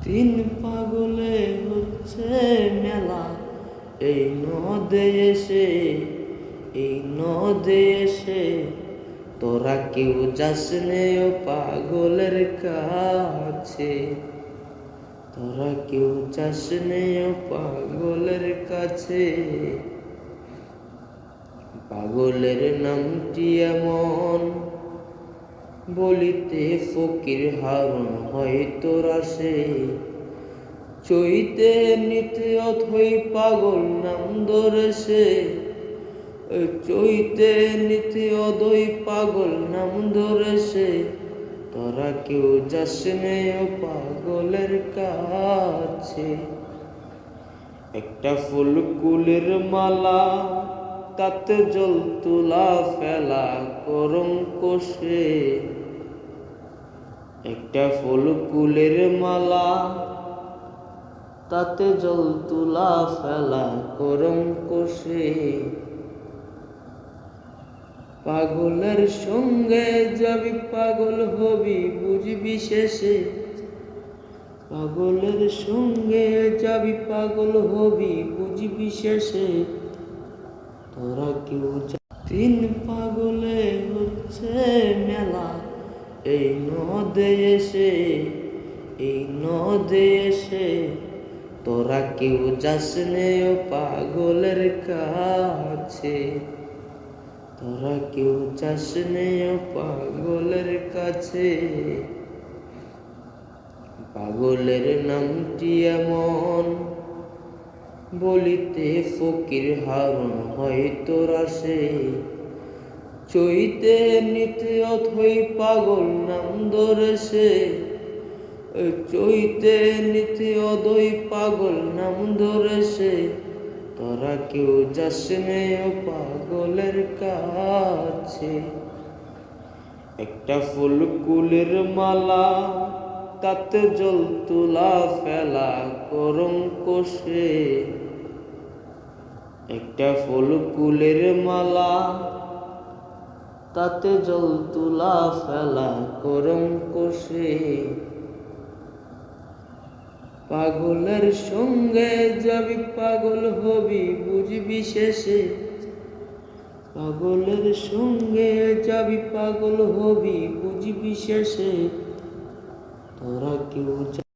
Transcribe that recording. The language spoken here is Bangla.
তিন পাগলে হচ্ছে মেলা এই নদে এসে, এই নদে এসে তোরা কেউ যাস নে ও পাগলের কাছে, তোরা কেউ যাস নে ও পাগলের কাছে। পাগলের নামটি এমন বলিতে ফকির হারুন হয়তো রাসে, চইতে নিতে অথই পাগল নাম ধরেছে, চইতে নিতে অদই পাগল নাম ধরেছে। তোরা কেউ যাস নে ও পাগলের কাছে। একটা ফুল কুলের মালা তাতে জল তুলা ফেলা করম কোষে, একটা ফুল কুলের মালা তাতে জল তুলা ফেলা করম কোষে। পাগলের সঙ্গে যাবি পাগল হবি বুঝবি শেষে, পাগলের সঙ্গে যাবি পাগল হবি বুঝবি শেষে। তোরা কেউ তিন পাগলে হচ্ছে মেলা এই নদে এসে, এই নদে এসে তোরা কেউ যাস নে ও পাগলের কাছে, তোরা কেউ যাস নে ও পাগলের কাছে। পাগলের নামটি এমন বলিতে ফকির হারুন হয়তো রাসে, চইতে নিতে অথই পাগল নাম ধরেছে, চইতে নিতে অদই পাগল নাম ধরেছে। তোরা কেউ যাস নে ও পাগলের কাছে। একটা ফুল কুলের মালা তাতে জল তুলা ফেলা করম কোষে, একটা ফুল কুলের মালা তাতে জল তুলা ফেলা করম কোষে। পাগলের সঙ্গে যাবি পাগল হবি বুঝবি শেষে, পাগলের সঙ্গে যাবি পাগল হবি বুঝবি শেষে। তোরা কেউ